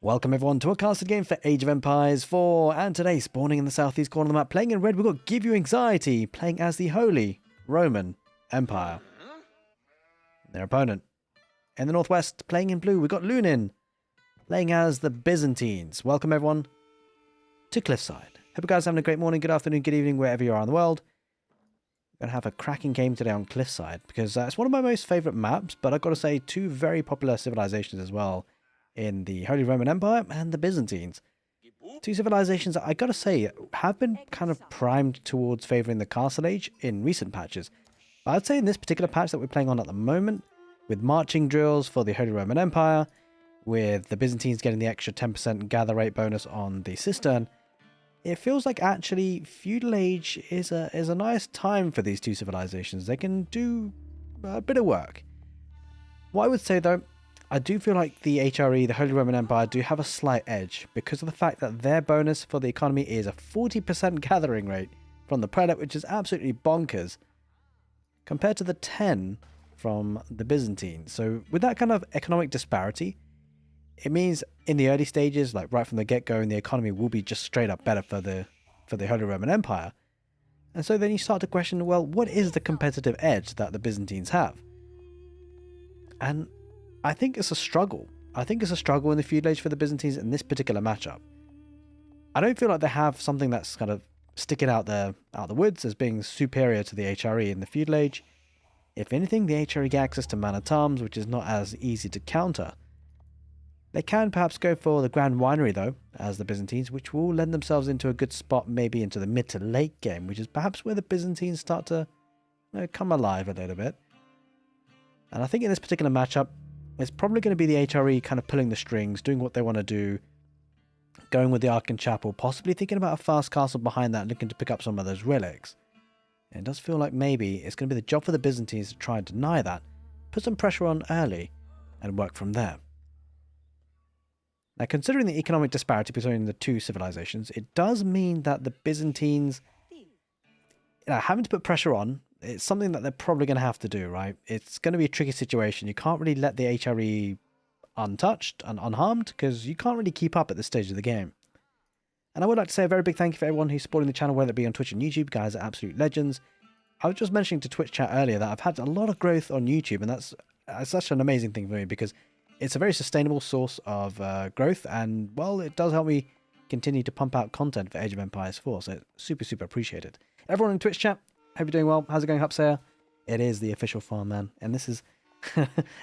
Welcome everyone to a casted game for Age of Empires 4, and today, spawning in the southeast corner of the map, playing in red, we've got giveuanxiety, playing as the Holy Roman Empire. Their opponent. In the northwest, playing in blue, we've got Lunine, playing as the Byzantines. Welcome everyone to Cliffside. Hope you guys are having a great morning, good afternoon, good evening, wherever you are in the world. We're going to have a cracking game today on Cliffside, because it's one of my most favourite maps, but I've got to say, two very popular civilizations as well, in the Holy Roman Empire and the Byzantines. Two civilizations that I gotta say have been kind of primed towards favouring the Castle Age in recent patches. But I'd say in this particular patch that we're playing on at the moment, with marching drills for the Holy Roman Empire, with the Byzantines getting the extra 10% gather rate bonus on the cistern, it feels like actually feudal age is a nice time for these two civilizations. They can do a bit of work. What I would say though, I do feel like the HRE, the Holy Roman Empire, do have a slight edge because of the fact that their bonus for the economy is a 40% gathering rate from the prelate, which is absolutely bonkers, compared to the 10 from the Byzantines. So with that kind of economic disparity, it means in the early stages, like right from the get-go, the economy will be just straight up better for the Holy Roman Empire. And so then you start to question, well, what is the competitive edge that the Byzantines have? And I think it's a struggle. I think it's a struggle in the feudal age for the Byzantines in this particular matchup. I don't feel like they have something that's kind of sticking out the woods as being superior to the HRE in the feudal age. If anything, the HRE get access to man-at-arms, which is not as easy to counter. They can perhaps go for the Grand Winery though, as the Byzantines, which will lend themselves into a good spot maybe into the mid to late game, which is perhaps where the Byzantines start to come alive a little bit. And I think in this particular matchup, it's probably going to be the HRE kind of pulling the strings, doing what they want to do, going with the Arkan Chapel, possibly thinking about a fast castle behind that, looking to pick up some of those relics. And it does feel like maybe it's going to be the job for the Byzantines to try and deny that, put some pressure on early, and work from there. Now, considering the economic disparity between the two civilizations, it does mean that the Byzantines, having to put pressure on, it's something that they're probably going to have to do, right? It's going to be a tricky situation. You can't really let the HRE untouched and unharmed because you can't really keep up at this stage of the game. And I would like to say a very big thank you for everyone who's supporting the channel, whether it be on Twitch and YouTube. You guys are absolute legends. I was just mentioning to Twitch chat earlier that I've had a lot of growth on YouTube, and that's such an amazing thing for me because it's a very sustainable source of growth, and, well, it does help me continue to pump out content for Age of Empires 4, so super, super appreciated. Everyone in Twitch chat, hope you're doing well. How's it going, Hupsayer? It is the official farm, man. And this is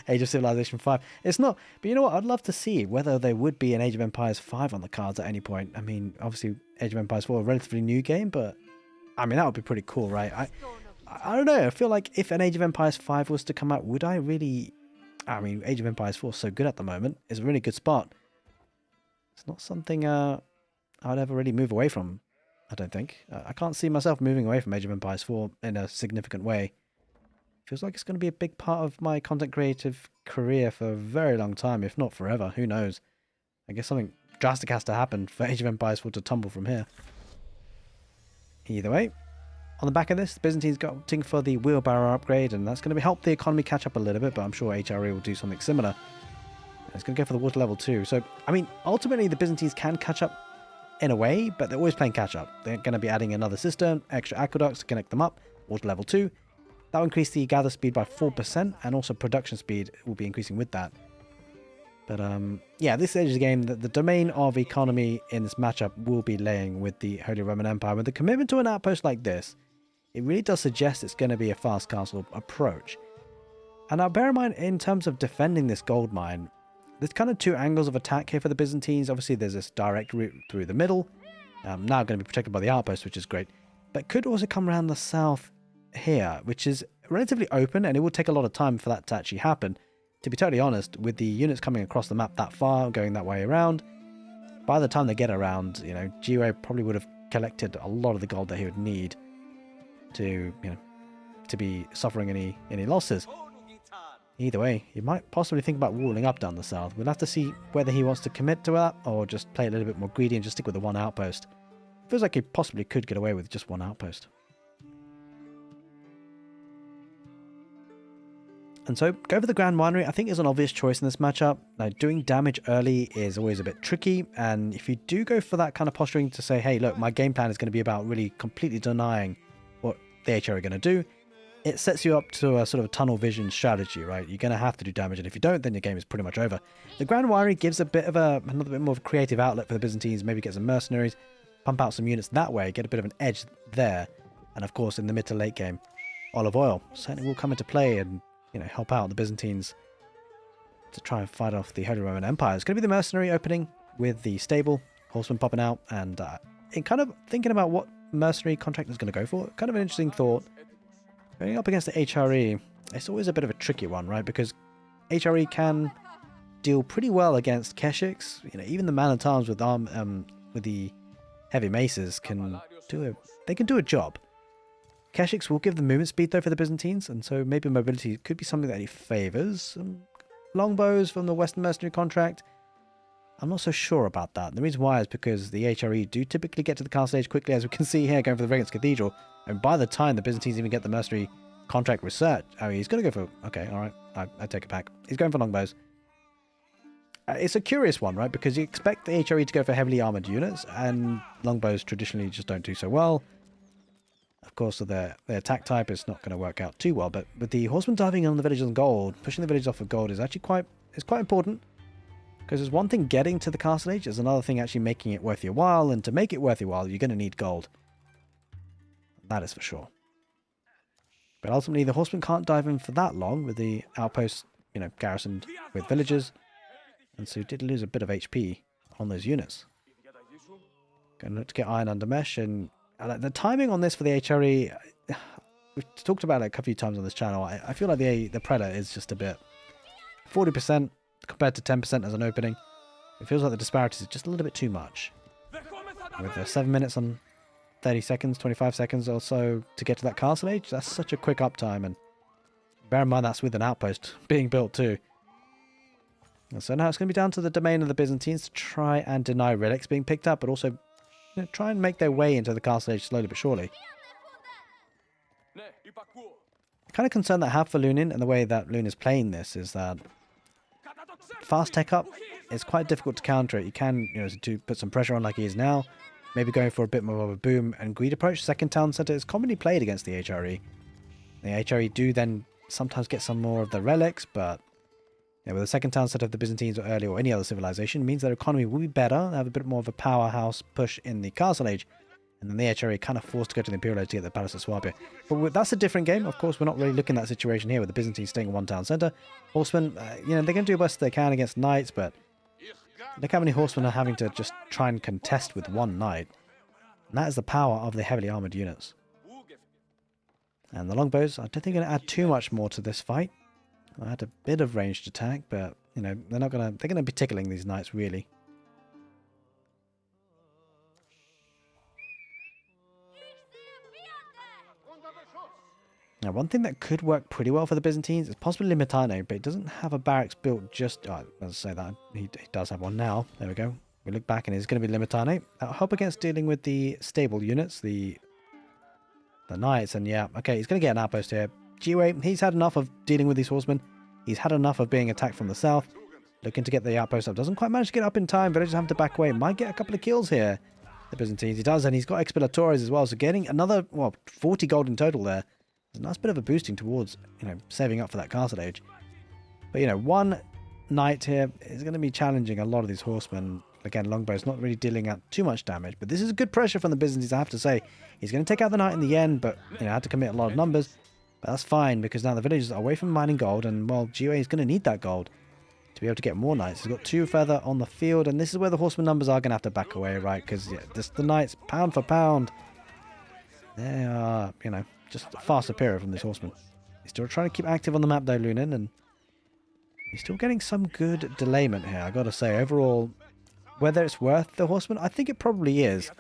Age of Civilization 5. It's not, but you know what? I'd love to see whether there would be an Age of Empires 5 on the cards at any point. I mean, obviously, Age of Empires 4 a relatively new game, but I mean, that would be pretty cool, right? I don't know. I feel like if an Age of Empires 5 was to come out, would I really... I mean, Age of Empires 4 is so good at the moment. It's a really good spot. It's not something I'd ever really move away from, I don't think. I can't see myself moving away from Age of Empires 4 in a significant way. Feels like it's going to be a big part of my content creative career for a very long time, if not forever. Who knows? I guess something drastic has to happen for Age of Empires 4 to tumble from here. Either way, on the back of this, the Byzantines got opting for the wheelbarrow upgrade, and that's going to help the economy catch up a little bit, but I'm sure HRE will do something similar. And it's going to go for the water level 2. So, I mean, ultimately the Byzantines can catch up in a way, but they're always playing catch up. They're going to be adding another cistern, extra aqueducts to connect them up, water level 2. That will increase the gather speed by 4%, and also production speed will be increasing with that. But yeah, this stage of the game, the domain of economy in this matchup will be laying with the Holy Roman Empire. With the commitment to an outpost like this, it really does suggest it's going to be a fast castle approach. And now bear in mind, in terms of defending this gold mine, there's kind of two angles of attack here for the Byzantines. Obviously, there's this direct route through the middle, now going to be protected by the outpost, which is great. But could also come around the south here, which is relatively open, and it will take a lot of time for that to actually happen. To be totally honest, with the units coming across the map that far, going that way around, by the time they get around, Geo probably would have collected a lot of the gold that he would need to, to be suffering any losses. Either way, you might possibly think about walling up down the south. We'll have to see whether he wants to commit to that or just play a little bit more greedy and just stick with the one outpost. Feels like he possibly could get away with just one outpost. And so go for the Grand Winery, I think, is an obvious choice in this matchup. Now, doing damage early is always a bit tricky, and if you do go for that kind of posturing to say, hey, look, my game plan is going to be about really completely denying what the HRE are going to do, it sets you up to a sort of a tunnel vision strategy, right? You're going to have to do damage, and if you don't, then your game is pretty much over. The Grand Winery gives a bit of another bit more of a creative outlet for the Byzantines, maybe get some mercenaries, pump out some units that way, get a bit of an edge there, and of course, in the mid to late game, olive oil certainly will come into play and help out the Byzantines to try and fight off the Holy Roman Empire. It's going to be the mercenary opening with the stable, horsemen popping out, and in kind of thinking about what mercenary contract is going to go for. Kind of an interesting thought. Going up against the HRE, it's always a bit of a tricky one, right? Because HRE can deal pretty well against Keshiks. Even the man-at-arms with the heavy maces can do a job. Keshiks will give the movement speed, though, for the Byzantines, and so maybe mobility could be something that he favours. Longbows from the Western Mercenary contract, I'm not so sure about that. The reason why is because the HRE do typically get to the castle age quickly, as we can see here, going for the Regent's Cathedral, and by the time the Byzantines even get the Mercenary contract research, he's going to go for... Okay, alright, I take it back. He's going for longbows. It's a curious one, right, because you expect the HRE to go for heavily armoured units, and longbows traditionally just don't do so well. Of course, their attack type is not going to work out too well, but with the horsemen diving on the villages on gold, pushing the villages off of gold is actually quite important. Because there's one thing getting to the castle age, there's another thing actually making it worth your while, and to make it worth your while, you're going to need gold. That is for sure. But ultimately, the horsemen can't dive in for that long with the outposts, garrisoned with villagers, and so did lose a bit of HP on those units. Going to look to get iron under mesh, and the timing on this for the HRE, we've talked about it a few times on this channel. I feel like the Predator is just a bit 40% compared to 10% as an opening. It feels like the disparities is just a little bit too much. With 7 minutes on 30 seconds, 25 seconds or so to get to that castle age, that's such a quick uptime, and bear in mind that's with an outpost being built too. And so now it's going to be down to the domain of the Byzantines to try and deny relics being picked up, but also try and make their way into the castle age slowly but surely. The kind of concern that I have for Lunine and the way that Lunine is playing this is that fast tech up is quite difficult to counter it. You can, to put some pressure on like he is now, maybe going for a bit more of a boom and greed approach. Second town center is commonly played against the HRE. The HRE do then sometimes get some more of the relics, but with the second town center of the Byzantines or early or any other civilization, means their economy will be better. They have a bit more of a powerhouse push in the castle age, and then the HRE kind of forced to go to the Imperial Age to get the Palace of Swabia. But that's a different game. Of course, we're not really looking at that situation here with the Byzantines staying in one town center. Horsemen, they're going to do the best they can against knights, but look how many horsemen are having to just try and contest with one knight. And that is the power of the heavily armored units. And the longbows, I don't think are going to add too much more to this fight. I had a bit of ranged attack, but they're going to be tickling these knights really. Now, one thing that could work pretty well for the Byzantines is possibly Limitane, but it doesn't have a barracks built just... as I say that, he does have one now. There we go. We look back and it's going to be Limitane. That'll help against dealing with the stable units, the knights, and yeah, okay, he's going to get an outpost here. Jiwei, he's had enough of dealing with these horsemen. He's had enough of being attacked from the south. Looking to get the outpost up. Doesn't quite manage to get up in time. Villagers have to back away. Might get a couple of kills here. The Byzantines. He does, and he's got Expilatores as well. So getting another, 40 gold in total there. It's a nice bit of a boosting towards, saving up for that castle age. But, one knight here is going to be challenging a lot of these horsemen. Again, longbow's not really dealing out too much damage. But this is good pressure from the Byzantines, I have to say. He's going to take out the knight in the end, but, had to commit a lot of numbers. But that's fine, because now the villagers are away from mining gold, and, GOA is going to need that gold to be able to get more knights. He's got 2 further on the field, and this is where the horseman numbers are going to have to back away, right? Because the knights, pound for pound, they are, just far superior from this horseman. He's still trying to keep active on the map, though, Lunine, and he's still getting some good delayment here, I got to say. Overall, whether it's worth the horseman, I think it probably is,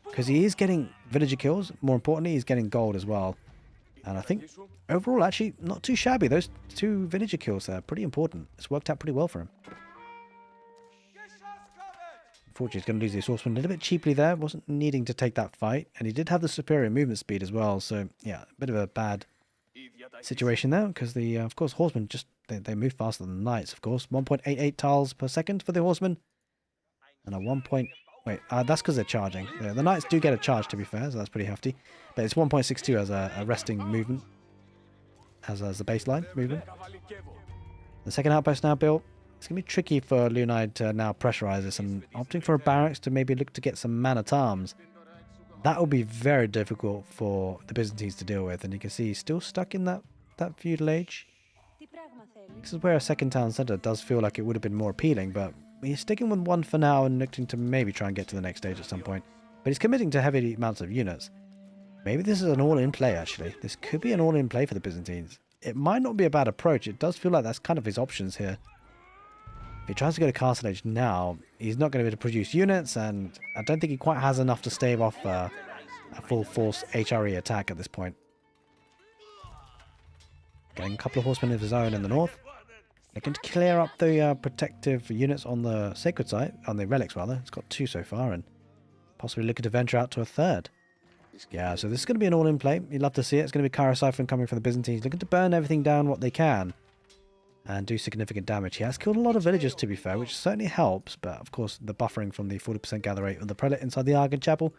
because he is getting villager kills. More importantly, he's getting gold as well. And I think overall, actually, not too shabby. Those 2 villager kills there are pretty important. It's worked out pretty well for him. Unfortunately, he's going to lose this horseman a little bit cheaply there. Wasn't needing to take that fight. And he did have the superior movement speed as well. So, yeah, a bit of a bad situation there, because the, of course, horsemen just, they move faster than the knights, of course. 1.88 tiles per second for the horsemen. And a 1. Wait, that's because they're charging. The knights do get a charge, to be fair, so that's pretty hefty. But it's 1.62 as a resting movement, as the baseline movement. The second outpost now built. It's going to be tricky for Lunine to now pressurize this, and opting for a barracks to maybe look to get some man-at-arms. That will be very difficult for the Byzantines to deal with, and you can see he's still stuck in that feudal age. This is where a second town centre does feel like it would have been more appealing, but he's sticking with one for now and looking to maybe try and get to the next stage at some point. But he's committing to heavy amounts of units. Maybe this is an all-in play, actually. This could be an all-in play for the Byzantines. It might not be a bad approach. It does feel like that's kind of his options here. If he tries to go to Castle Age now, he's not going to be able to produce units, and I don't think he quite has enough to stave off a full force HRE attack at this point. Getting a couple of horsemen of his own in the north. Looking to clear up the protective units on the sacred site, on the relics rather. It's got 2 so far, and possibly looking to venture out to a 3rd. Yeah, so this is going to be an all-in play. You'd love to see it. It's going to be Kyrocyphon coming from the Byzantines, looking to burn everything down what they can and do significant damage. He has killed a lot of villagers, to be fair, which certainly helps, but of course the buffering from the 40% gather rate of the prelate inside the Argon Chapel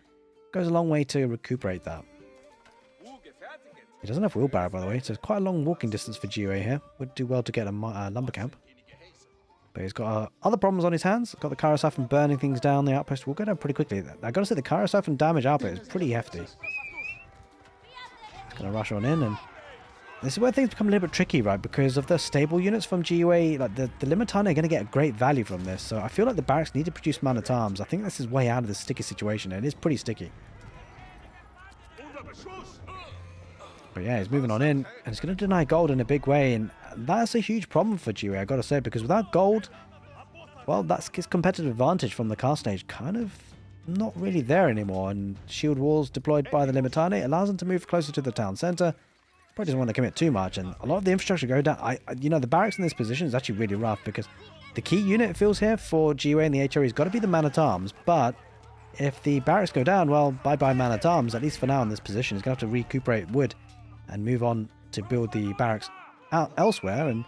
goes a long way to recuperate that. He doesn't have wheelbarrow, by the way, so it's quite a long walking distance for GUA here. Would do well to get a lumber camp. But he's got other problems on his hands. Got the Kyrocyphon burning things down. The outpost will go down pretty quickly. I gotta say, the Kyrocyphon damage output is pretty hefty. He's gonna rush on in, and this is where things become a little bit tricky, right? Because of the stable units from GUA, like the Limitani are gonna get a great value from this. So I feel like the barracks need to produce man-at-arms. I think this is way out of the sticky situation. It is pretty sticky. But yeah, he's moving on in, and he's going to deny gold in a big way, and that's a huge problem for GUA, I got to say, because without gold, well, that's his competitive advantage from the Castle Age kind of not really there anymore, and shield walls deployed by the Limitani allows him to move closer to the town centre. Probably doesn't want to commit too much, and a lot of the infrastructure go down. You know, the barracks in this position is actually really rough, because the key unit it feels here for GUA and the HRE has got to be the man-at-arms, but if the barracks go down, well, bye-bye man-at-arms, at least for now in this position. He's going to have to recuperate wood and move on to build the barracks out elsewhere, and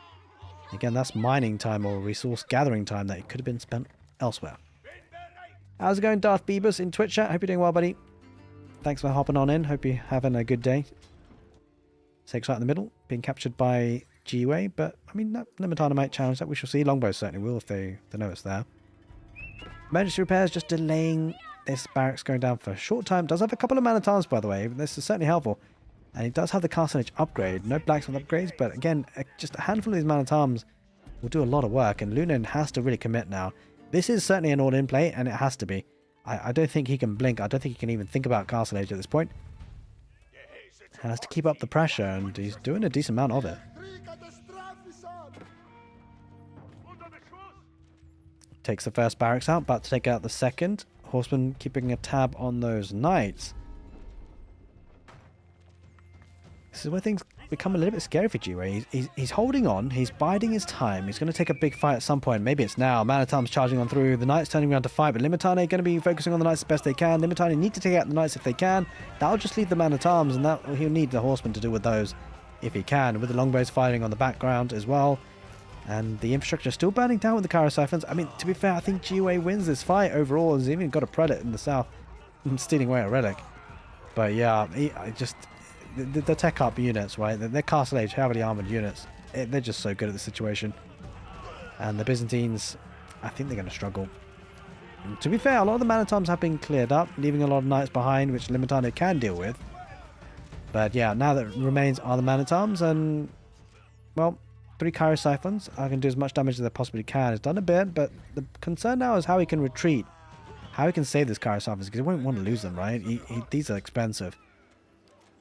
again, that's mining time or resource gathering time that it could have been spent elsewhere. How's it going, Darth Beebus in Twitch chat? Hope you're doing well, buddy. Thanks for hopping on in. Hope you're having a good day. Sacred Site in the middle, being captured by GUA, but I mean, that Limitana might challenge that. We shall see. Longbows certainly will if they know it's there. Emergency repairs just delaying this barracks going down for a short time. Does have a couple of man-at-arms, by the way. This is certainly helpful. And it does have the Castle Age upgrade. No blacksmith upgrades, but again, just a handful of these man-at-arms will do a lot of work, and Lunine has to really commit now. This is certainly an all-in play, and it has to be. I don't think he can blink. I don't think he can even think about Castle Age at this point. He has to keep up the pressure, and he's doing a decent amount of it. Takes the first barracks out, about to take out the second. Horseman keeping a tab on those knights. This is where things become a little bit scary for GUA. He's holding on. He's biding his time. He's going to take a big fight at some point. Maybe it's now. Man-at-arms charging on through. The Knights turning around to fight. But Limitani going to be focusing on the Knights as best they can. Limitani need to take out the Knights if they can. That'll just leave the Man-at-arms, and he'll need the Horsemen to deal with those if he can. With the Longbows firing on the background as well. And the infrastructure still burning down with the Kyrocyphons. I mean, to be fair, I think GUA wins this fight overall. He's even got a Prelate in the south stealing away a relic. But yeah, the tech up units, right? They're Castle Age heavily armored units. They're just so good at the situation. And the Byzantines, I think they're going to struggle. And to be fair, a lot of the man-at-arms have been cleared up, leaving a lot of knights behind, which Limitano can deal with. But yeah, now that remains are the man-at-arms, and well, 3 Kyrocyphons. I can do as much damage as I possibly can. It's done a bit, but the concern now is how he can retreat. How he can save this Kyrocyphons, because he won't want to lose them, right? These are expensive.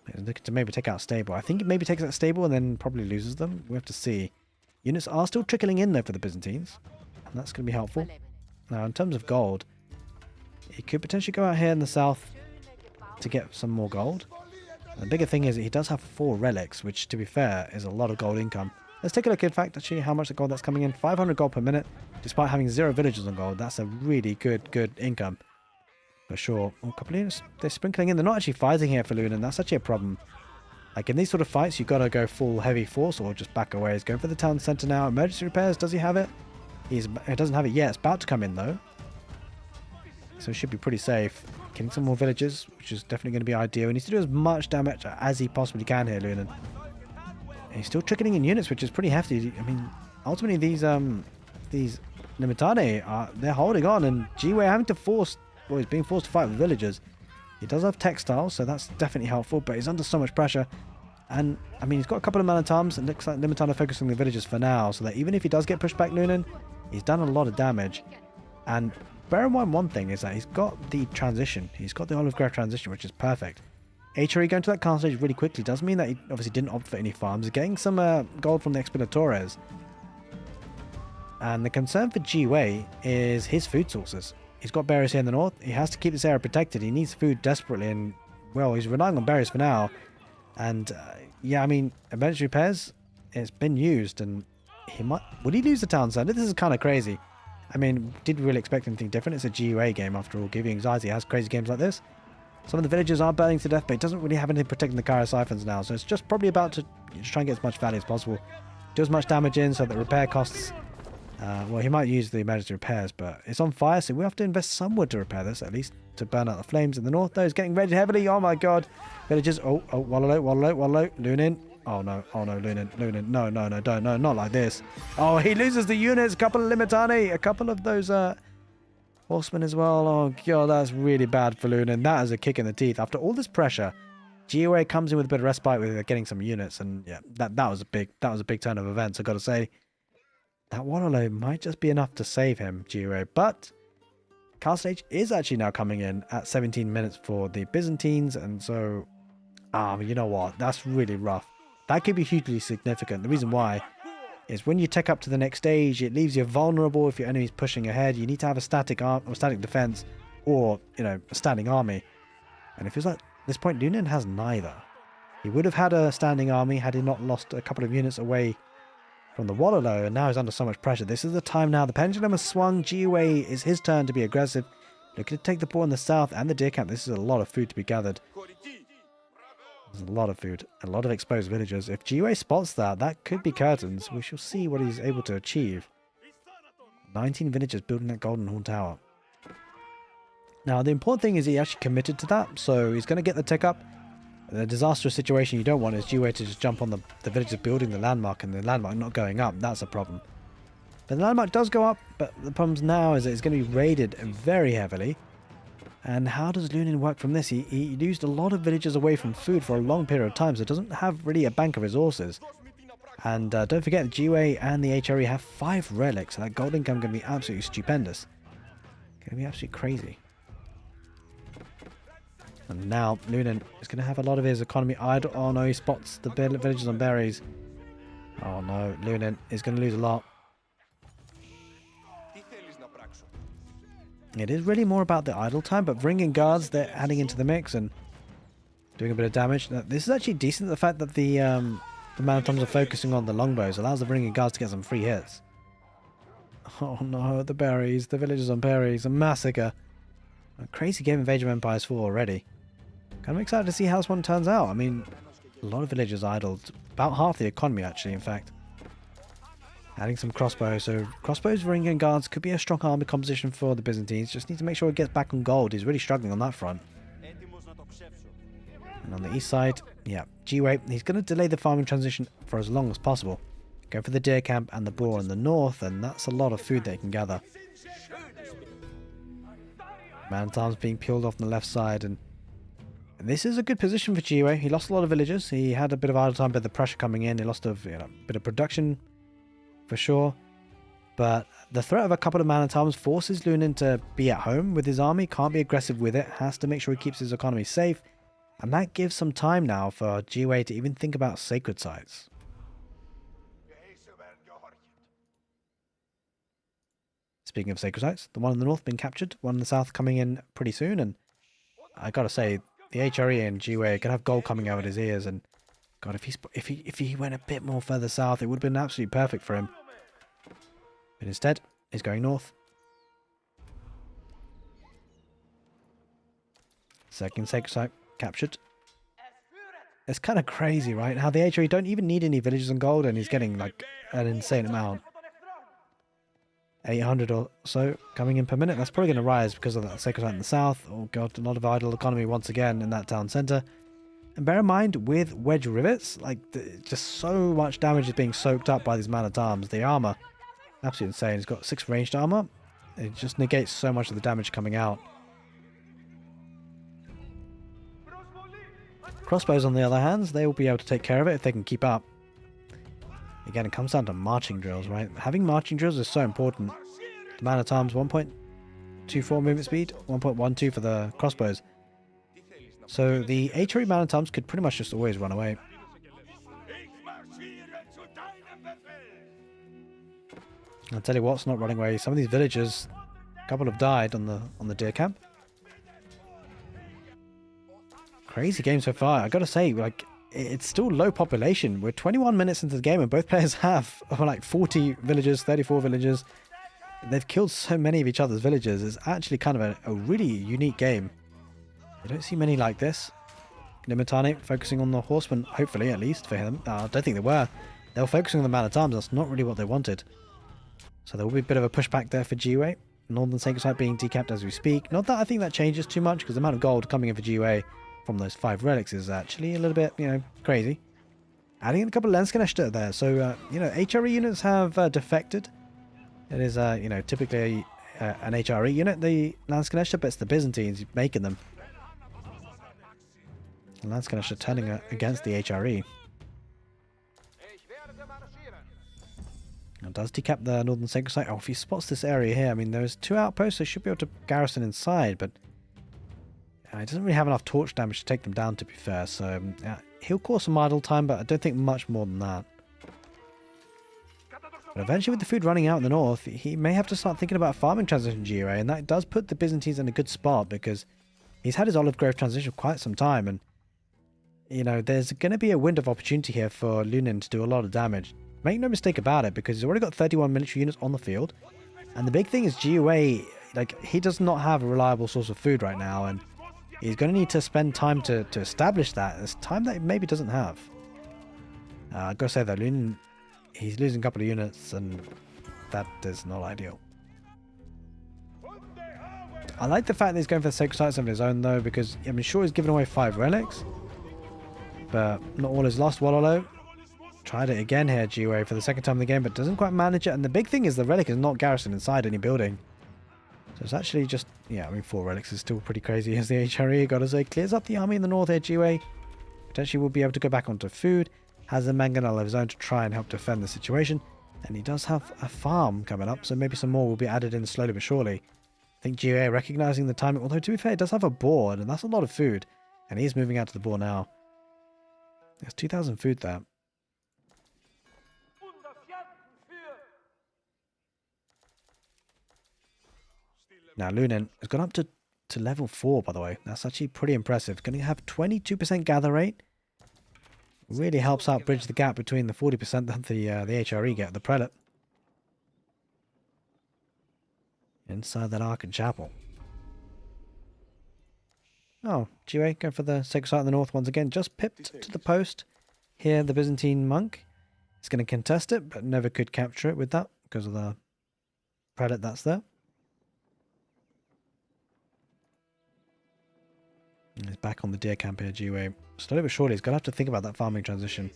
He's looking to maybe take out stable. I think he maybe takes out stable and then probably loses them. We have to see. Units are still trickling in though for the Byzantines, and that's going to be helpful. Now, in terms of gold, he could potentially go out here in the south to get some more gold. And the bigger thing is that he does have 4 relics, which, to be fair, is a lot of gold income. Let's take a look, in fact, actually, how much the gold that's coming in. 500 gold per minute, despite having 0 villagers on gold. That's a really good income. For sure. Oh, a couple of units, they're sprinkling in. They're not actually fighting here for Lunine. That's actually a problem. Like in these sort of fights, you've got to go full heavy force or just back away. He's going for the town center now. Emergency repairs, does he have it? He doesn't have it yet. It's about to come in though. So it should be pretty safe. Killing some more villagers, which is definitely going to be ideal. He needs to do as much damage as he possibly can here, Lunin. And he's still trickling in units, which is pretty hefty. I mean, ultimately these Limitane they're holding on, and Jiwei having to force, well, he's being forced to fight with villagers. He does have textiles, so that's definitely helpful, but he's under so much pressure. And, I mean, he's got a couple of man-at-arms. It looks like Limitane are focusing on the villagers for now, so that even if he does get pushed back, Lunin, he's done a lot of damage. And bear in mind one thing is that he's got the transition. He's got the Olive Grove transition, which is perfect. HRE going to that castle stage really quickly does mean that he obviously didn't opt for any farms. He's getting some gold from the Expeditores. And the concern for Jiwei is his food sources. He's got berries here in the north. He has to keep this area protected. He needs food desperately, and, well, he's relying on berries for now. And, yeah, I mean, emergency repairs, it's been used, and he might... Would he lose the town center? This is kind of crazy. I mean, didn't really expect anything different. It's a GUA game, after all. Give You Anxiety has crazy games like this. Some of the villagers are burning to death, but it doesn't really have anything protecting the Cairo siphons now, so it's just probably about to just try and get as much value as possible. Do as much damage in so that repair costs... well, he might use the emergency repairs, but it's on fire, so we have to invest some wood to repair this, at least to burn out the flames in the north. Though he's getting raided heavily. Oh my god. Villagers. Oh, Wallow. Lunin. Oh no, Lunin. No, don't, no, not like this. Oh, he loses the units. A couple of Limitani. A couple of those horsemen as well. Oh god, that's really bad for Lunin. That is a kick in the teeth. After all this pressure, GOA comes in with a bit of respite with getting some units, and yeah, that was a big turn of events, I gotta say. That one alone might just be enough to save him, GOA, but castle stage is actually now coming in at 17 minutes for the Byzantines, and so, you know what, that's really rough. That could be hugely significant. The reason why is when you take up to the next stage, it leaves you vulnerable if your enemy's pushing ahead. You need to have a static defense, or, you know, a standing army. And it feels like at this point, Lunin has neither. He would have had a standing army had he not lost a couple of units away from the Wallow, and now he's under so much pressure. This is the time now. The pendulum has swung. GUA is his turn to be aggressive. Looking to take the ball in the south and the deer camp. This is a lot of food to be gathered. There's a lot of food. A lot of exposed villagers. If GUA spots that, that could be curtains. We shall see what he's able to achieve. 19 villagers building that Golden Horn Tower. Now, the important thing is he actually committed to that, so he's going to get the tick up. The disastrous situation you don't want is GUA to just jump on the villagers building the landmark and the landmark not going up. That's a problem. But the landmark does go up, but the problem now is that it's going to be raided very heavily. And how does Lunin work from this? He used a lot of villagers away from food for a long period of time, so it doesn't have really a bank of resources. And don't forget, the GUA and the HRE have 5 relics, so that gold income is going to be absolutely stupendous. Going to be absolutely crazy. And now Lunin is going to have a lot of his economy idle. Oh no, he spots the villagers on berries. Oh no, Lunin is going to lose a lot. It is really more about the idle time, but bringing guards, they're adding into the mix and doing a bit of damage. Now, this is actually decent, the fact that the man-at-arms are focusing on the longbows allows the bringing guards to get some free hits. Oh no, the berries, the villagers on berries, a massacre. A crazy game of Age of Empires 4 already. Kind of excited to see how this one turns out. I mean, a lot of villagers idled. About half the economy, actually, in fact. Adding some crossbows. So, crossbows, ring and guards could be a strong army composition for the Byzantines. Just need to make sure it gets back on gold. He's really struggling on that front. And on the east side, yeah, GUA, he's going to delay the farming transition for as long as possible. Go for the deer camp and the boar in the north, and that's a lot of food they can gather. Man-at-arms being peeled off on the left side, and this is a good position for GUA. He lost a lot of villagers. He had a bit of idle time, but the pressure coming in. He lost a bit of production, for sure. But the threat of a couple of man-at-arms forces Lunin to be at home with his army. Can't be aggressive with it. Has to make sure he keeps his economy safe. And that gives some time now for GUA to even think about sacred sites. Speaking of sacred sites, the one in the north been captured. One in the south coming in pretty soon. And I gotta say, the HRE and GUA can have gold coming out of his ears, and God, if he went a bit more further south, it would have been absolutely perfect for him. But instead, he's going north. Second sacred site captured. It's kind of crazy, right? How the HRE don't even need any villages and gold, and he's getting like an insane amount. 800 or so coming in per minute. That's probably going to rise because of that sacred site in the south. Oh god, a lot of idle economy once again in that town centre. And bear in mind, with wedge rivets, like just so much damage is being soaked up by these man-at-arms. The armour, absolutely insane. He's got 6 ranged armour. It just negates so much of the damage coming out. Crossbows, on the other hand, they will be able to take care of it if they can keep up. Again, it comes down to marching drills, right? Having marching drills is so important. The man-at-arms, 1.24 movement speed, 1.12 for the crossbows. So the HRE man-at-arms could pretty much just always run away. I'll tell you what's not running away. Some of these villagers, a couple have died on the deer camp. Crazy game so far. I gotta say, like, it's still low population. We're 21 minutes into the game and both players have like 40 villagers, 34 villagers. They've killed so many of each other's villagers. It's actually kind of a really unique game. I don't see many like this. Limitane focusing on the horsemen, hopefully, at least for him. I don't think they were. They were focusing on the man-at-arms. That's not really what they wanted. So there will be a bit of a pushback there for GUA. Northern Sacred Site being decapped as we speak. Not that I think that changes too much, because the amount of gold coming in for GUA from those 5 relics is actually a little bit, crazy. Adding in a couple of Landsknechte there. So, HRE units have defected. It is, typically an HRE unit, the Landsknechte, but it's the Byzantines making them. And Landsknechte turning against the HRE. It does decap the Northern Sacred Site. Oh, if he spots this area here, I mean, there's 2 outposts, so he should be able to garrison inside, but he doesn't really have enough torch damage to take them down, to be fair, so he'll cause some idle time, but I don't think much more than that. But eventually, with the food running out in the north, he may have to start thinking about farming transition GUA, and that does put the Byzantines in a good spot, because he's had his olive grove transition for quite some time, and there's going to be a window of opportunity here for Lunine to do a lot of damage. Make no mistake about it, because he's already got 31 military units on the field, and the big thing is GUA, he does not have a reliable source of food right now, and he's going to need to spend time to establish that. It's time that he maybe doesn't have. I've got to say though, Lunine, he's losing a couple of units, and that is not ideal. I like the fact that he's going for the sacred sites of his own though, because I'm sure he's given away 5 relics, but not all is lost. Wololo tried it again here, GUA, for the second time in the game, but doesn't quite manage it. And the big thing is the relic is not garrisoned inside any building. So it's actually just, 4 relics is still pretty crazy as the HRE, gotta say. Clears up the army in the north here, GUA. Potentially will be able to go back onto food. Has a mangonel of his own to try and help defend the situation. And he does have a farm coming up, so maybe some more will be added in slowly but surely. I think GUA recognizing the timing, although to be fair, it does have a board, and that's a lot of food. And he's moving out to the board now. There's 2,000 food there. Now, Lunine has gone up to level 4, by the way. That's actually pretty impressive. Going to have 22% gather rate. Really helps out bridge the gap between the 40% that the HRE get, the prelate. Inside that Ark and Chapel. Oh, GUA going for the sacred site in the north once again. Just pipped to the post. Here, the Byzantine monk is going to contest it, but never could capture it with that because of the prelate that's there. He's back on the deer camp here, GUA. Slowly but surely, he's going to have to think about that farming transition.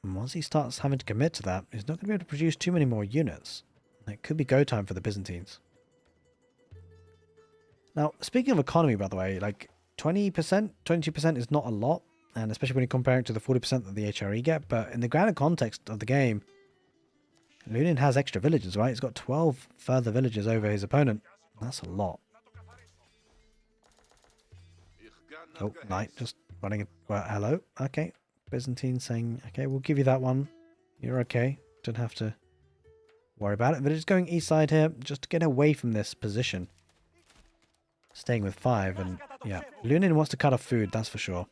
And once he starts having to commit to that, he's not going to be able to produce too many more units. It could be go time for the Byzantines. Now, speaking of economy, by the way, like 20%, 22% is not a lot, and especially when you compare it to the 40% that the HRE get, but in the grander context of the game, Lunine has extra villages, right? He's got 12 further villages over his opponent. That's a lot. Oh, Knight just running. Well, hello. Okay. Byzantine saying, okay, we'll give you that one. You're okay. Don't have to worry about it. But it's going east side here just to get away from this position. Staying with 5. And yeah, Lunine wants to cut off food, that's for sure.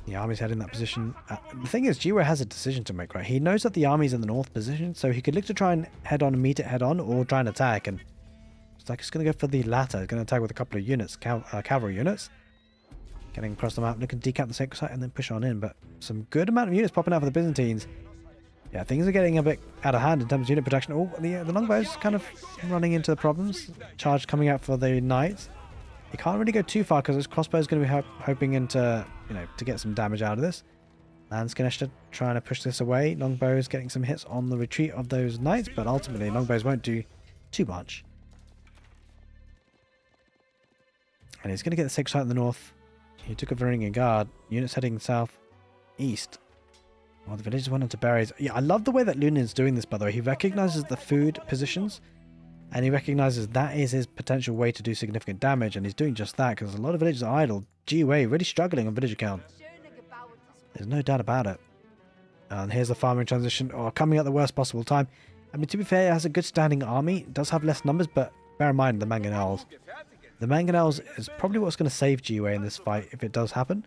The army's heading that position. The thing is, GUA has a decision to make, right? He knows that the army's in the north position, so he could look to try and head on and meet it head on, or try and attack and Looks like it's going to go for the latter. It's going to attack with a couple of units, cavalry units. Getting across the map, looking to decap the sacred site and then push on in. But some good amount of units popping out for the Byzantines. Yeah, things are getting a bit out of hand in terms of unit protection. Oh, the longbow's kind of running into the problems. Charge coming out for the knights. You can't really go too far because this crossbow is going to be hoping into, to get some damage out of this. Landscaster trying to push this away. Longbow's getting some hits on the retreat of those knights, but ultimately longbows won't do too much. And he's going to get the sacred site in the north. He took a Varangian guard. Units heading south east. Well, the villagers went onto berries. Yeah, I love the way that Lunin's doing this, by the way. He recognizes the food positions, and he recognizes that is his potential way to do significant damage, and he's doing just that because a lot of villagers are idle. GUA really struggling on villager count. There's no doubt about it. And here's the farming transition, coming at the worst possible time. I mean, to be fair, it has a good standing army. It does have less numbers, but bear in mind the mangonels. The mangonels is probably what's going to save GUA in this fight if it does happen.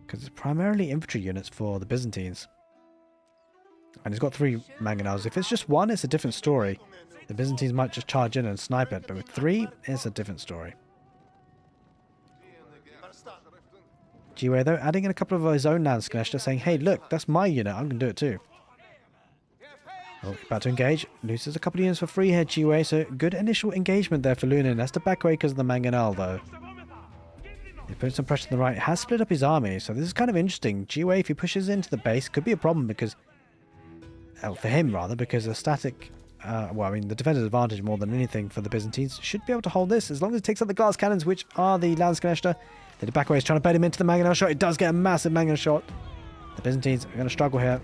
Because it's primarily infantry units for the Byzantines. And he's got 3 mangonels. If it's just 1, it's a different story. The Byzantines might just charge in and snipe it. But with 3, it's a different story. GUA, though, adding in a couple of his own Landsknechte, saying, hey, look, that's my unit. I'm going to do it too. Oh, about to engage. Loses a couple of units for free here, GUA. So good initial engagement there for Lunine. Has to back away because of the mangonel, though. He's putting some pressure on the right. Has split up his army, so this is kind of interesting. GUA, if he pushes into the base, could be a problem because... for him, rather, because a static... the defender's advantage more than anything for the Byzantines should be able to hold this as long as it takes out the glass cannons, which are the Landsknechte. The back away is trying to bait him into the mangonel shot. It does get a massive mangonel shot. The Byzantines are going to struggle here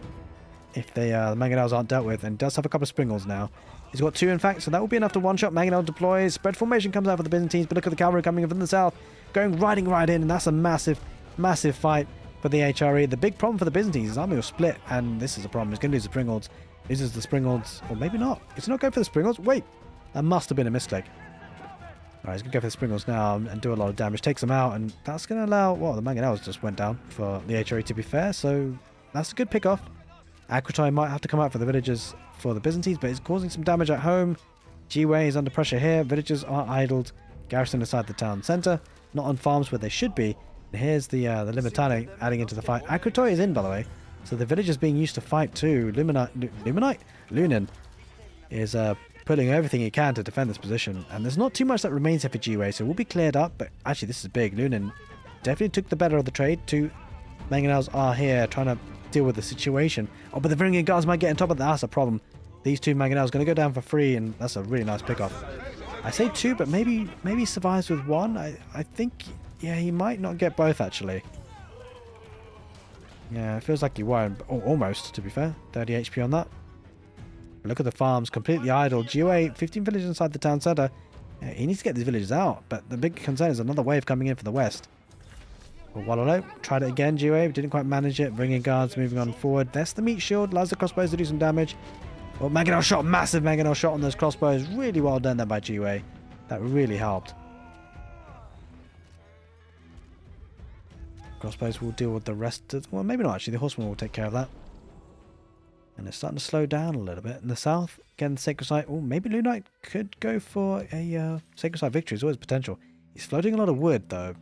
if the mangonels aren't dealt with, and does have a couple of springles now. He's got 2, in fact, so that will be enough to one-shot. Mangonel deploys. Spread formation comes out for the Byzantines, but look at the cavalry coming in from the south. Riding right in, and that's a massive, massive fight for the HRE. The big problem for the Byzantines is army will split, and this is a problem. He's going to lose the springles. Loses the springles, or maybe not. Is he not going for the springles? Wait, that must have been a misclick. Alright, he's going to go for the springles now and do a lot of damage. Takes them out, and that's going to allow... Well, the mangonels just went down for the HRE, to be fair, so that's a good pick-off. Akrotite might have to come out for the villagers for the Byzantines, but it's causing some damage at home. GUA is under pressure here. Villagers are idled. Garrison inside the town centre. Not on farms where they should be. And here's the Limitane adding into the fight. Akrotite is in, by the way. So the villagers being used to fight too. Lunin is putting everything he can to defend this position. And there's not too much that remains here for GUA, so it will be cleared up. But actually, this is big. Lunin definitely took the better of the trade. 2 mangonels are here trying to deal with the situation. Oh, but the Varangian guards might get on top of that. That's a problem. These 2 mangonels going to go down for free, and that's a really nice pick-off. I say 2, but maybe he survives with 1. I think, yeah, he might not get both, actually. Yeah, it feels like he won't. Oh, almost, to be fair. 30 HP on that. But look at the farms, completely idle. GUA, 15 villages inside the town centre. Yeah, he needs to get these villages out, but the big concern is another wave coming in for the west. Well, Wallow tried it again, GUA, didn't quite manage it. Bringing guards, moving on forward. There's the meat shield, allows the crossbows to do some damage. Well, mangonel shot, massive mangonel shot on those crossbows. Really well done there by GUA. That really helped. Crossbows will deal with the rest of... Well, maybe not actually. The horsemen will take care of that. And it's starting to slow down a little bit. In the south, again, the Sacred Site. Oh, maybe Lunite could go for a Sacred Site victory. There's always potential. He's floating a lot of wood, though.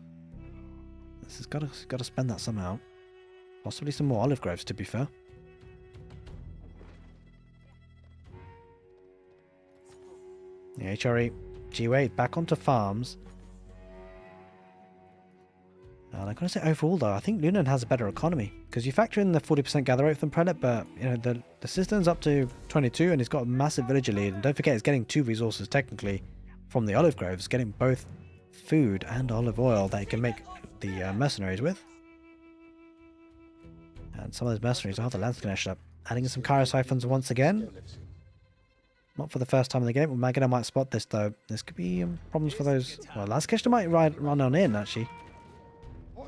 This has got to spend that somehow. Possibly some more olive groves, to be fair. The HRE GUA back onto farms. And I'm going to say overall, though, I think Lunin has a better economy. Because you factor in the 40% gather rate from Prelate, but the system's up to 22 and he's got a massive villager lead. And don't forget, he's getting 2 resources technically from the olive groves, getting both food and olive oil that he can make the mercenaries with. And some of those mercenaries will have the Landsknechte up. Adding in some Kyro Siphons once again. Not for the first time in the game. Well, Magana might spot this, though. This could be problems for those... Well, Landsknechte might run on in, actually.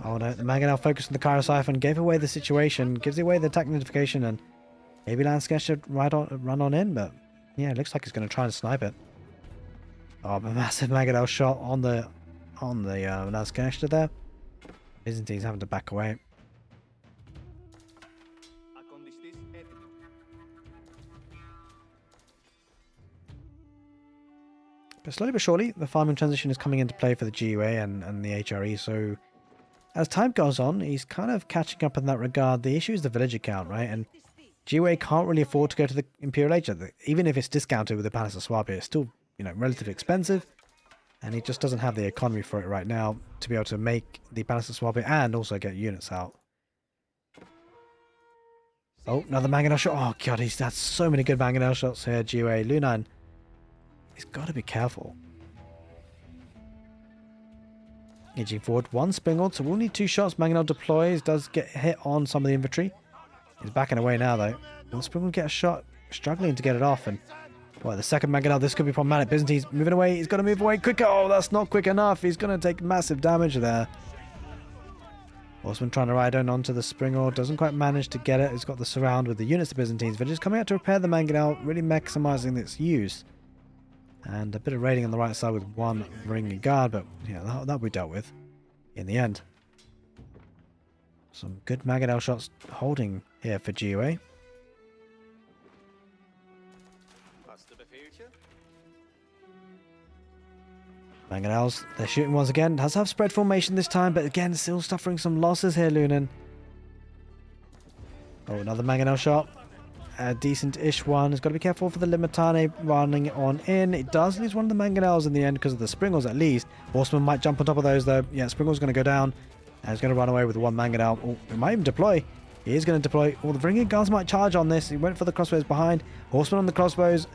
Oh no, the Mangonel focused on the Kyro Siphon, gave away the situation, gives away the attack notification, and maybe Landsknechte should run on in, but yeah, it looks like he's going to try and snipe it. Oh, a massive Mangonel shot on the Landsknechte there. Byzantines having to back away. But slowly but surely, the farming transition is coming into play for the GUA and the HRE, so as time goes on, he's kind of catching up in that regard. The issue is the villager count, right? And GUA can't really afford to go to the Imperial Age. Even if it's discounted with the Palace of Swabia, it's still, relatively expensive. And he just doesn't have the economy for it right now to be able to make the Palace of Swabia and also get units out. Oh, another mangonel shot. Oh, God, he's had so many good mangonel shots here, GUA. Lunine, he's got to be careful. Edging forward, one Springald, so we'll need 2 shots. Mangonel deploys, does get hit on some of the infantry. He's backing away now, though. Will Springald get a shot? Struggling to get it off, and well, the second Mangonel, this could be problematic. Byzantines moving away. He's got to move away quicker. Oh, that's not quick enough. He's going to take massive damage there. Horseman trying to ride on onto the Springald. Doesn't quite manage to get it. He's got the surround with the units of Byzantines. But just coming out to repair the Mangonel, really maximizing its use. And a bit of raiding on the right side with one ringing guard, but yeah, that'll be dealt with in the end. Some good Mangonel shots holding here for GUA. Mangonels, they're shooting once again. Does have spread formation this time, but again, still suffering some losses here, Lunine. Oh, another Mangonel shot. A decent-ish one. He's got to be careful for the Limitane running on in. It does lose one of the Mangonels in the end because of the Springles at least. Horseman might jump on top of those though. Yeah, Springle's going to go down. And he's going to run away with one Mangonel. Oh, he might even deploy. He is going to deploy. Oh, the Ringing Guards might charge on this. He went for the crossbows behind. Horseman on the crossbows.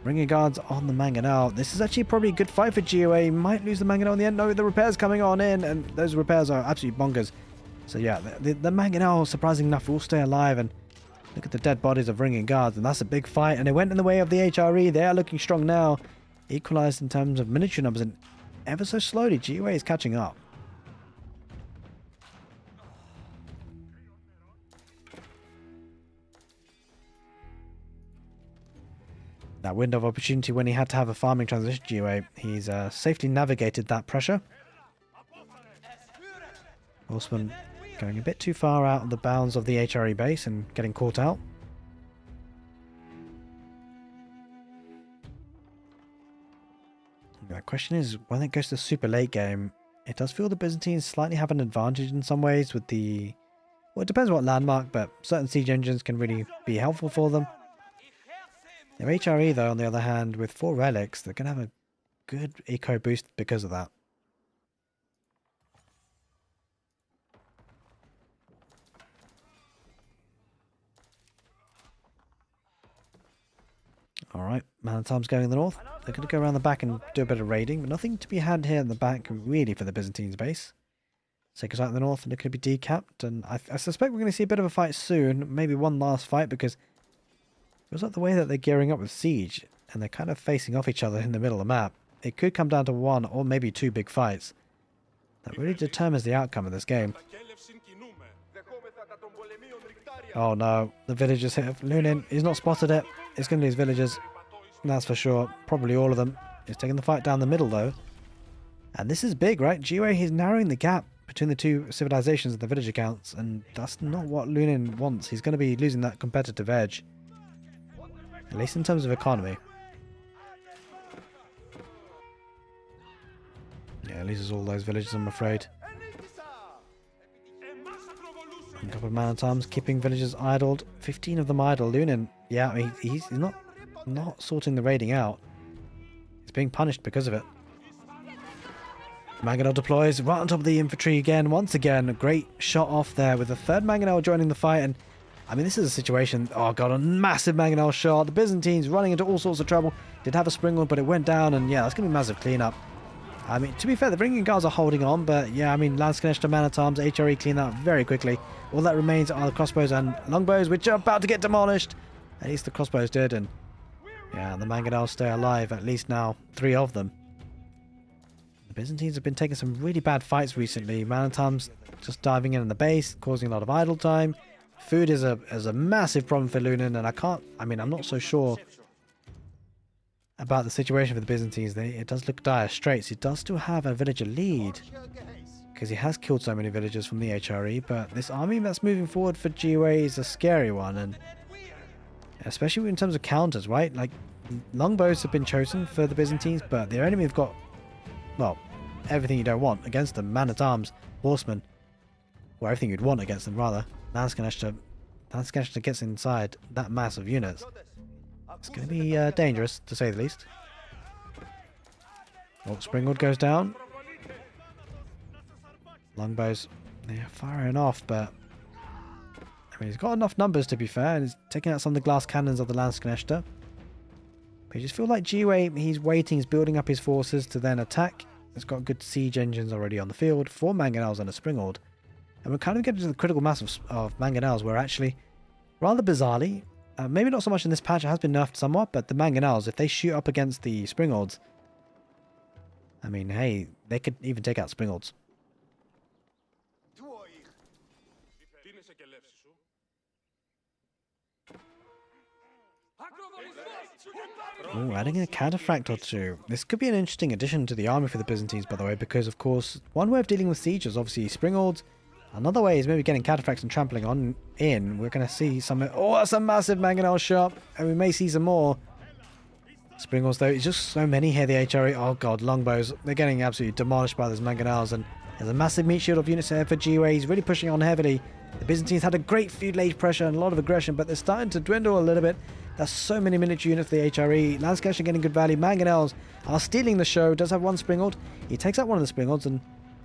Ringing Guards on the Mangonel. This is actually probably a good fight for GOA. He might lose the Mangonel in the end. No, the repairs coming on in. And those repairs are absolutely bonkers. So yeah, the Mangonel, surprisingly enough, will stay alive. And look at the dead bodies of Ringing Guards, and that's a big fight. And it went in the way of the HRE. They are looking strong now. Equalized in terms of miniature numbers, and ever so slowly, GUA is catching up. That window of opportunity when he had to have a farming transition, GUA, he's safely navigated that pressure. Horseman going a bit too far out of the bounds of the HRE base and getting caught out. The question is, when it goes to the super late game, it does feel the Byzantines slightly have an advantage in some ways with the... Well, it depends what landmark, but certain siege engines can really be helpful for them. Their HRE, though, on the other hand, with 4 relics, they're going to have a good eco boost because of that. Alright, Man-at-Arms going in the north. They're going to go around the back and do a bit of raiding, but nothing to be had here in the back really for the Byzantines base. So it goes out in the north and it could be decapped, and I suspect we're going to see a bit of a fight soon, maybe one last fight, because it feels like the way that they're gearing up with siege, and they're kind of facing off each other in the middle of the map. It could come down to 1 or maybe 2 big fights. That really determines the outcome of this game. Oh no, the villagers hit Lunine. He's not spotted it. It's going to lose villagers. That's for sure. Probably all of them. He's taking the fight down the middle though. And this is big, right? GUA, he's narrowing the gap between the 2 civilizations and the villager counts. And that's not what Lunine wants. He's going to be losing that competitive edge. At least in terms of economy. Yeah, he loses all those villages, I'm afraid. A couple of man-at-arms keeping villagers idled. 15 of them idle. Lunine, yeah, I mean, he's not sorting the raiding out. He's being punished because of it. Mangonel deploys right on top of the infantry again. Once again, a great shot off there with the 3rd Mangonel joining the fight. And I mean, this is a situation. Oh god, a massive Mangonel shot. The Byzantines running into all sorts of trouble. Did have a Springald, but it went down, and yeah, that's going to be a massive cleanup. I mean, to be fair, the Ringing Guards are holding on, but yeah, I mean, Landsknecht Man-at-Arms, HRE clean that very quickly. All that remains are the crossbows and longbows, which are about to get demolished. At least the crossbows did, and yeah, the Mangonels stay alive, at least now 3 of them. The Byzantines have been taking some really bad fights recently. Man-at-Arms just diving in the base, causing a lot of idle time. Food is a massive problem for Lunine, and I'm not so sure about the situation for the Byzantines. It does look dire straits. He does still have a villager lead because he has killed so many villagers from the HRE, but this army that's moving forward for GUA is a scary one, and especially in terms of counters, right? Like, Longbows have been chosen for the Byzantines, but their enemy have got, well, everything you don't want against them. Man-at-arms, horsemen, or everything you'd want against them, rather. Landscaster gets inside that mass of units. It's going to be dangerous, to say the least. Oh, Springwood goes down. Longbows, they're firing off, but I mean, he's got enough numbers to be fair, and he's taking out some of the glass cannons of the Landsknechte. But you just feel like Jiwei, he's waiting, he's building up his forces to then attack. He's got good siege engines already on the field, 4 mangonels and a Springald. And we're kind of getting to the critical mass of mangonels where actually, rather bizarrely, maybe not so much in this patch, it has been nerfed somewhat, but the mangonels, if they shoot up against the Springalds, I mean, hey, they could even take out Springalds. Oh, adding a cataphract or two. This could be an interesting addition to the army for the Byzantines, by the way, because, of course, one way of dealing with siege is obviously Springalds. Another way is maybe getting cataphracts and trampling on in. We're going to see some... Oh, that's a massive mangonel shot, and we may see some more. Springalds, though, it's just so many here, the HRE. Oh, God, longbows. They're getting absolutely demolished by those mangonels, and there's a massive meat shield of units here for Jiwei. He's really pushing on heavily. The Byzantines had a great feudal age pressure and a lot of aggression, but they're starting to dwindle a little bit. There's so many military units for the HRE. Landsknechte are getting good value. Mangonels are stealing the show. Does have one Springald. He takes out one of the Springalds, and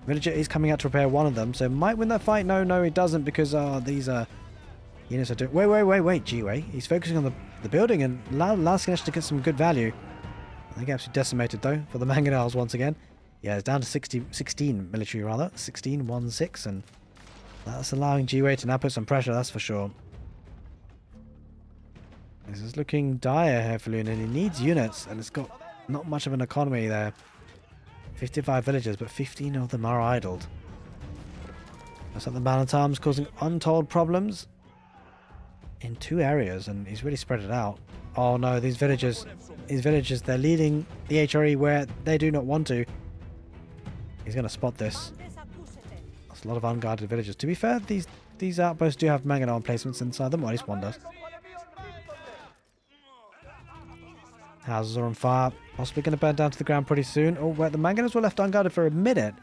Villager is coming out to repair one of them. So might win that fight. No, he doesn't, because these units are doing... Wait, Jiwei. He's focusing on the building, and Landsknechte to get some good value. I think absolutely decimated, though, for the mangonels once again. Yeah, it's down to 16 military, rather. 16-1-6, and that's allowing Jiwei to now put some pressure, that's for sure. This is looking dire here for Lunine. He needs units, and it's got not much of an economy there. 55 villagers, but 15 of them are idled. Looks like the man-at-arms causing untold problems in 2 areas, and he's really spread it out. Oh no, these villagers, they're leading the HRE where they do not want to. He's going to spot this. That's a lot of unguarded villagers. To be fair, these outposts do have mangonel emplacements inside them, or at least one does. Houses are on fire, possibly going to burn down to the ground pretty soon. Oh, wait, the mangonels were left unguarded for a minute.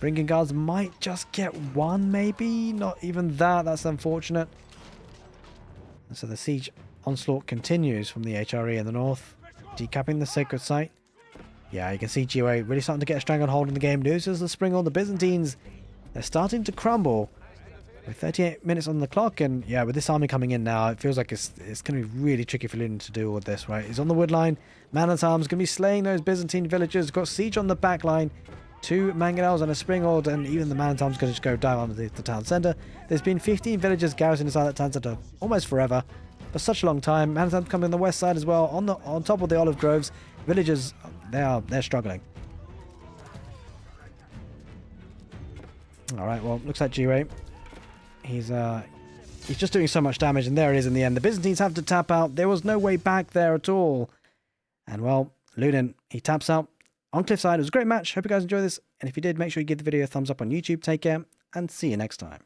Bringing guards might just get one, maybe? Not even that, that's unfortunate. And so the siege onslaught continues from the HRE in the north, decapping the sacred site. Yeah, you can see Jiwei really starting to get a stranglehold in the game. Loses the Springald. The Byzantines, they're starting to crumble. With 38 minutes on the clock, and yeah, with this army coming in now, it feels like it's going to be really tricky for Lunine to do all of this, right? He's on the wood line. Man-at-arms going to be slaying those Byzantine villagers. Got siege on the back line. 2 mangonels and a Springald, and even the man-at-arms going to just go dive underneath the town centre. There's been 15 villagers garrisoned inside that town centre almost forever. For such a long time. Man-at-arms coming on the west side as well, on top of the olive groves. Villagers, they're struggling. Alright, well, looks like Jiwei. He's just doing so much damage, and there it is in the end. The Byzantines have to tap out. There was no way back there at all. And well, Lunine, he taps out on cliffside. It was a great match. Hope you guys enjoyed this. And if you did, make sure you give the video a thumbs up on YouTube. Take care, and see you next time.